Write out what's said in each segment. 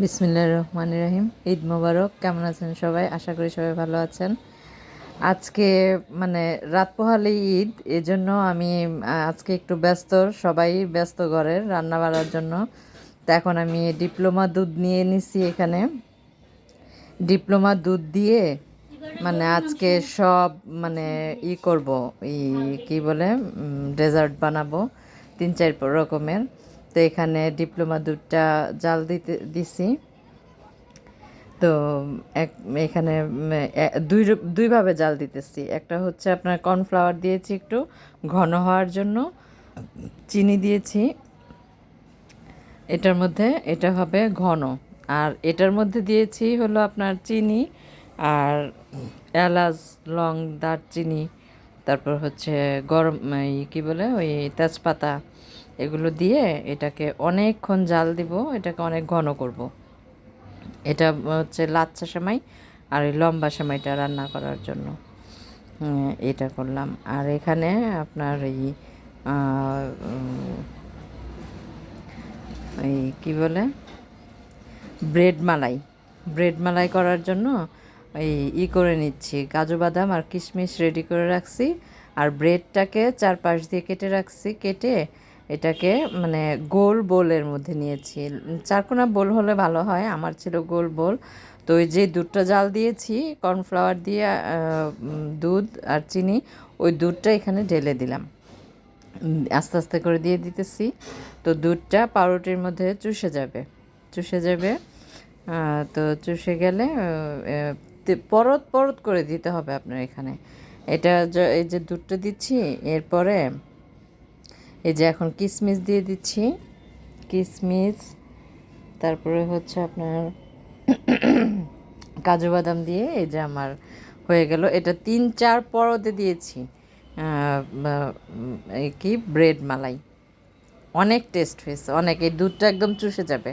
বিসমিল্লাহির রহমানির রহিম। ঈদ মোবারক। কেমন আছেন সবাই? আশা করি সবাই ভালো আছেন। আজকে মানে রাত পোহালে ঈদ, এজন্য আমি আজকে একটু ব্যস্ত, সবাই ব্যস্ত ঘরের রান্না বাড়ার জন্য। তো এখন আমি ডিপ্লোমা দুধ নিয়ে নিছি এখানে। ডিপ্লোমা দুধ দিয়ে মানে আজকে সব মানে করব, ই কি বলে ডেজার্ট বানাবো 3-4 রকমের। তো এখানে ডিপ্লোমা দুধটা জাল দিছি। তো এক এখানে দুইভাবে জাল দিতেছি। একটা হচ্ছে আপনার কর্নফ্লাওয়ার দিয়েছি একটু ঘন হওয়ার জন্য, চিনি দিয়েছি এটার মধ্যে, এটা হবে ঘন। আর এটার মধ্যে দিয়েছি হলো আপনার চিনি আর এলাচ, লং, দারচিনি, তারপর হচ্ছে গরম কী বলে ওই তেজপাতা, এগুলো দিয়ে এটাকে অনেকক্ষণ জাল দিব, এটাকে অনেক ঘন করব। এটা হচ্ছে লাচ্ছা সেমাই আর এই লম্বা সেমাইটা রান্না করার জন্য এটা করলাম। আর এখানে আপনার এই কী বলে ব্রেড মালাই করার জন্য করে নিচ্ছি, কাজু বাদাম আর কিশমিশ রেডি করে রাখছি। আর ব্রেডটাকে চারপাশ দিয়ে কেটে রাখছি, কেটে এটাকে মানে গোল বোলের মধ্যে নিয়েছি। চারকোনা বোল হলে ভালো হয়, আমার ছিল গোল বোল। তো ওই যে দুধটা জাল দিয়েছি কর্নফ্লাওয়ার দিয়ে, দুধ আর চিনি, ওই দুধটা এখানে ঢেলে দিলাম, আস্তে আস্তে করে দিয়ে দিতেছি। তো দুধটা পাউরুটির মধ্যে চুষে যাবে। তো চুষে গেলে পরত পরত করে দিতে হবে আপনার এখানে। এটা এই যে দুধটা দিচ্ছি, এরপরে এই যে এখন কিশমিশ দিয়ে দিচ্ছি, কিশমিশ, তারপরে হচ্ছে আপনার কাজু বাদাম দিয়ে এই যে আমার হয়ে গেল। এটা 3-4 পরতে দিয়েছি কি ব্রেড মালাই। অনেক টেস্ট হয়েছে, অনেক। এই দুধটা একদম চুষে যাবে,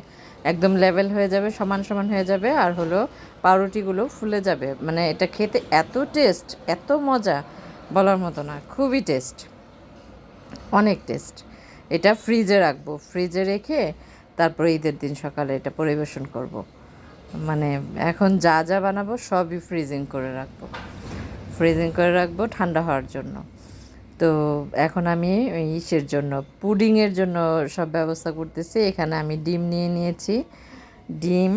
একদম লেভেল হয়ে যাবে, সমান সমান হয়ে যাবে। আর হলো পাউরুটিগুলো ফুলে যাবে। মানে এটা খেতে এত টেস্ট, এত মজা, বলার মতো না, খুবই টেস্ট, অনেক টেস্ট। এটা ফ্রিজে রাখবো, ফ্রিজে রেখে তারপরে ঈদের দিন সকালে এটা পরিবেশন করব। মানে এখন যা যা বানাবো সবই ফ্রিজিং করে রাখবো ঠান্ডা হওয়ার জন্য। তো এখন আমি ইসের জন্য, পুডিংয়ের জন্য সব ব্যবস্থা করতেছি। এখানে আমি ডিম নিয়ে নিয়েছি, ডিম,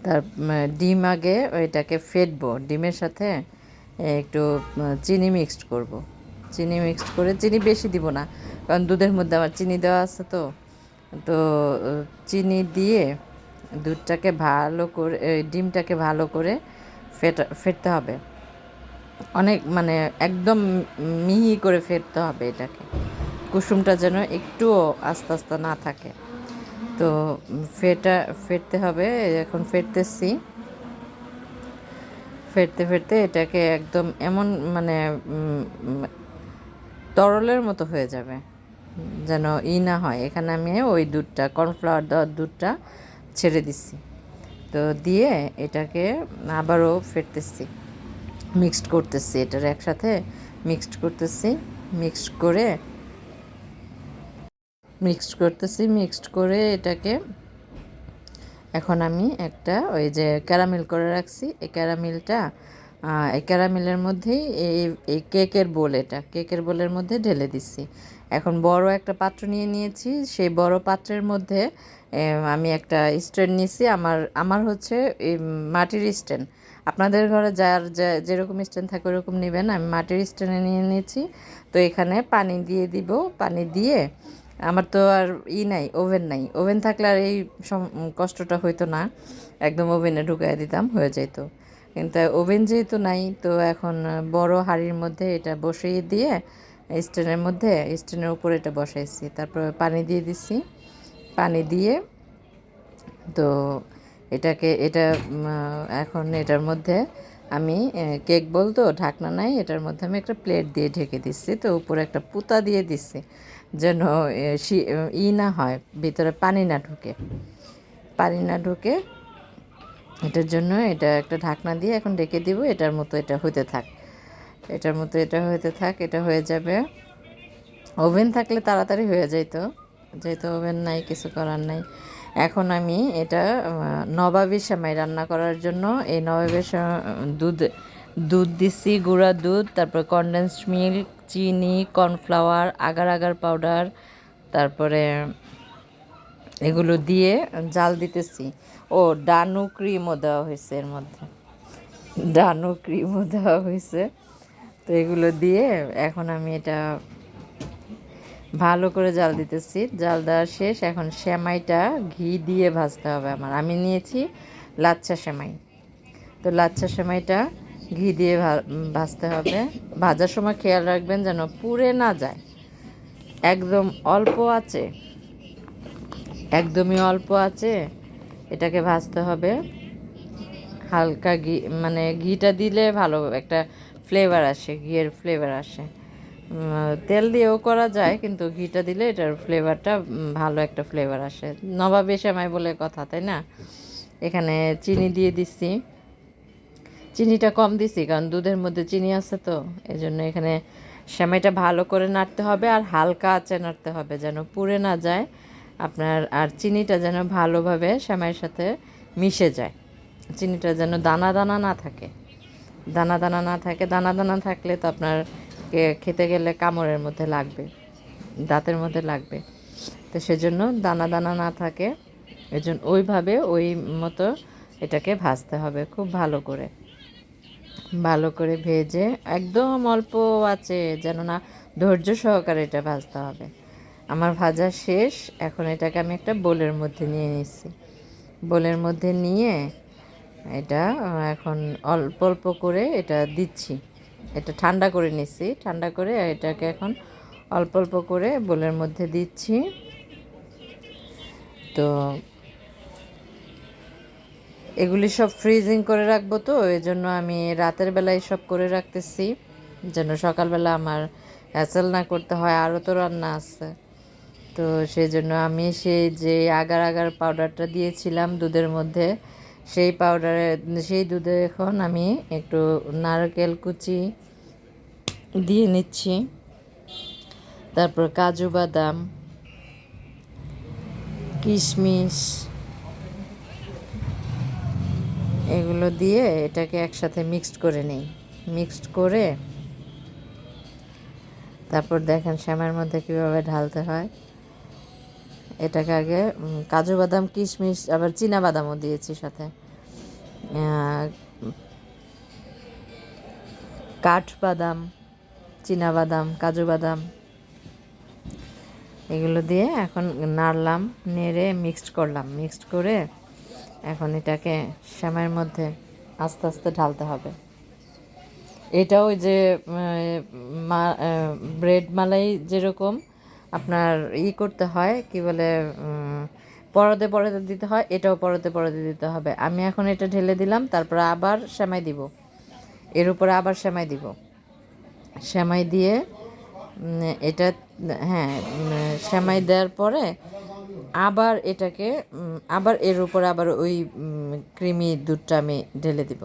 তার ডিম আগে এটাকে ফেটবো, ডিমের সাথে একটু চিনি মিক্সড করব। চিনি মিক্সড করে, চিনি বেশি দিব না কারণ দুধের মধ্যে আমার চিনি দেওয়া আছে। তো তো চিনি দিয়ে দুধটাকে ভালো করে, ডিমটাকে ভালো করে ফেটতে হবে, অনেক মানে একদম মিহি করে ফেটতে হবে এটাকে, কুসুমটা যেন একটুও আস্তে আস্তে না থাকে। তো ফেটতে হবে। এখন ফেটতে ফেটতে এটাকে একদম এমন মানে তরলের মতো হয়ে যাবে, যেন না হয়। এখানে আমি ওই দুধটা, কর্নফ্লাওয়ার দেওয়ার দুধটা ছেড়ে দিচ্ছি। তো দিয়ে এটাকে আবারও ফেটতেছি, মিক্সড করতেছি, এটার একসাথে মিক্সড করে এটাকে এখন আমি একটা ওই যে ক্যারামেল করে রাখছি, এই ক্যারামেলের মধ্যেই এই কেকের বোলের মধ্যে ঢেলে দিচ্ছি। এখন বড় একটা পাত্র নিয়ে নিয়েছি, সেই বড় পাত্রের মধ্যে আমি একটা স্ট্যান্ড নিয়েছি। আমার হচ্ছে এই মাটির স্ট্যান্ড, আপনাদের ঘরে যার যেরকম স্ট্যান্ড থাকে ওরকম নেবেন। আমি মাটির স্ট্যান্ডে নিয়ে নিয়েছি। তো এখানে পানি দিয়ে দিব, পানি দিয়ে, আমার তো আর নাই, ওভেন নাই, ওভেন থাকলে আর এই কষ্টটা হইতো না, একদম ওভেনে ঢুকাই দিতাম, হয়ে যেত। কিন্তু ওভেন যেহেতু নাই, তো এখন বড় হাঁড়ির মধ্যে এটা বসিয়ে দিয়ে, স্ট্যান্ডের উপরে এটা বসাইছি, তারপর পানি দিয়ে দিছি। পানি দিয়ে তো এখন এটার মধ্যে আমি কেক বলতো ঢাকনা নাই, এটার মধ্যে আমি একটা প্লেট দিয়ে ঢেকে দিচ্ছি। তো উপরে একটা পুতা দিয়ে দিচ্ছি যেন না হয়, ভিতরে পানি না ঢুকে এটার জন্য এটা একটা ঢাকনা দিয়ে এখন ঢেকে দিব। এটার মতো এটা হতে থাক, এটা হয়ে যাবে। ওভেন থাকলে তাড়াতাড়ি হয়ে যেত, যেহেতু ওভেন নাই, কিছু করার নাই। এখন আমি এটা নবাবী সেমাই রান্না করার জন্য এই নবাবী দুধ দুধ দিচ্ছি, গুঁড়া দুধ, তারপর কনডেন্সড মিল্ক, চিনি, কর্নফ্লাওয়ার, আগার আগার পাউডার, তারপরে এগুলো দিয়ে জাল দিতেছি। ও ডানু ক্রিমও দেওয়া হয়েছে এর মধ্যে, ডানু ক্রিমও দেওয়া হয়েছে। তো এগুলো দিয়ে এখন আমি এটা ভালো করে জাল দিতেছি। জাল দেওয়া শেষ। এখন সেমাইটা ঘি দিয়ে ভাজতে হবে আমার। আমি নিয়েছি লাচ্ছা সেমাই। তো লাচ্ছা সেমাইটা ঘি দিয়ে ভাজতে হবে। ভাজার সময় খেয়াল রাখবেন যেন পুড়ে না যায়। একদম অল্প আছে, একদমই অল্প আছে এটাকে ভাজতে হবে। হালকা ঘি, মানে ঘিটা দিলে ভালো একটা ফ্লেভার আসে, ঘিয়ের ফ্লেভার আসে। তেল দিয়েও করা যায়, কিন্তু ঘিটা দিলে এটার ফ্লেভারটা ভালো একটা ফ্লেভার আসে। নবাবী সেমাই বলে কথা, তাই না? এখানে চিনি দিয়ে দিচ্ছি। চিনিটা কম দিছি কারণ দুধের মধ্যে চিনি আছে, তো এই জন্য এখানে সেমাইটা ভালো করে নাড়তে হবে আর হালকা আঁচে নাড়তে হবে যেন পুড়ে না যায় আপনার। আর চিনিটা যেন ভালোভাবে সেমাইয়ের সাথে মিশে যায়। চিনিটা যেন দানা দানা না থাকে, দানা দানা না থাকে। দানা দানা থাকলে তো আপনার খেতে গেলে কামড়ের মধ্যে লাগবে, দাঁতের মধ্যে লাগবে। তো সেজন্য দানা দানা না থাকে, এজন্য ওইভাবে ওই মতো এটাকে ভাজতে হবে খুব ভালো করে। ভালো করে ভেজে একদম অল্প আছে যেন না, ধৈর্য সহকারে এটা ভাজতে হবে। আমার ভাজা শেষ। এখন এটাকে আমি একটা বোলের মধ্যে নিয়ে নিচ্ছি। বোলের মধ্যে নিয়ে এটা এখন অল্প অল্প করে এটা দিচ্ছি। এটা ঠান্ডা করে নিচ্ছি, ঠান্ডা করে এটাকে এখন অল্প অল্প করে বোলের মধ্যে দিচ্ছি। তো এগুলি সব ফ্রিজিং করে রাখবো, তো এই জন্য আমি রাতের বেলায় সব করে রাখতেছি যেন সকালবেলা আমার হ্যাসেল না করতে হয়। আরও তো রান্না আছে, তো সেই জন্য আমি সেই যে আগার আগার পাউডারটা দিয়েছিলাম দুধের মধ্যে, সেই দুধে এখন আমি একটু নারকেল কুচি দিয়ে নিচ্ছি, তারপর কাজু বাদাম, কিশমিশ, এগুলো দিয়ে এটাকে একসাথে মিক্সড করে নিই। মিক্সড করে তারপর দেখেন সেমাইয়ের মধ্যে কীভাবে ঢালতে হয়। এটাকে আগে কাজু বাদাম, কিশমিশ, আবার চীনা বাদামও দিয়েছি সাথে, কাঠবাদাম, চীনা বাদাম, কাজু বাদাম, এগুলো দিয়ে এখন নাড়লাম, নেড়ে মিক্সড করলাম। মিক্সড করে এখন এটাকে সেমাইয়ের মধ্যে আস্তে আস্তে ঢালতে হবে। এটা ওই যে ব্রেড মালাই যেরকম আপনার করতে হয়, কি বলে, পরতে পরতে দিতে হয়, এটাও পরতে পরতে দিতে হবে। আমি এখন এটা ঢেলে দিলাম, তারপর আবার সেমাই দিব, এর উপরে আবার সেমাই দিব। সেমাই দিয়ে এটা, হ্যাঁ, সেমাই দেওয়ার পরে আবার এটাকে আবার এর উপরে আবার ওই ক্রিমি দুধটা আমি ঢেলে দিব।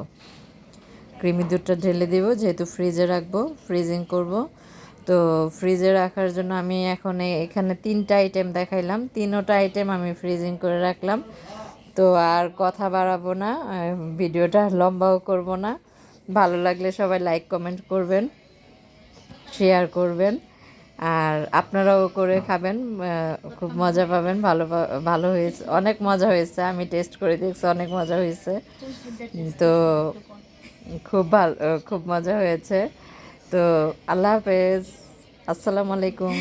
ক্রিমি দুধটা ঢেলে দিব, যেহেতু ফ্রিজে রাখবো, ফ্রিজিং করব। তো ফ্রিজে রাখার জন্য আমি এখন এখানে 3টা আইটেম দেখাইলাম, 3টা আইটেম আমি ফ্রিজিং করে রাখলাম। তো আর কথা বাড়াবো না, ভিডিওটা লম্বাও করব না। ভালো লাগলে সবাই লাইক কমেন্ট করবেন, শেয়ার করবেন, আর আপনারাও করে খাবেন, খুব মজা পাবেন। ভালো হয়েছে, অনেক মজা হয়েছে, আমি টেস্ট করে দেখছি, অনেক মজা হয়েছে। তো খুব মজা হয়েছে। তো আল্লাহ হাফেজ, আসসালামু আলাইকুম।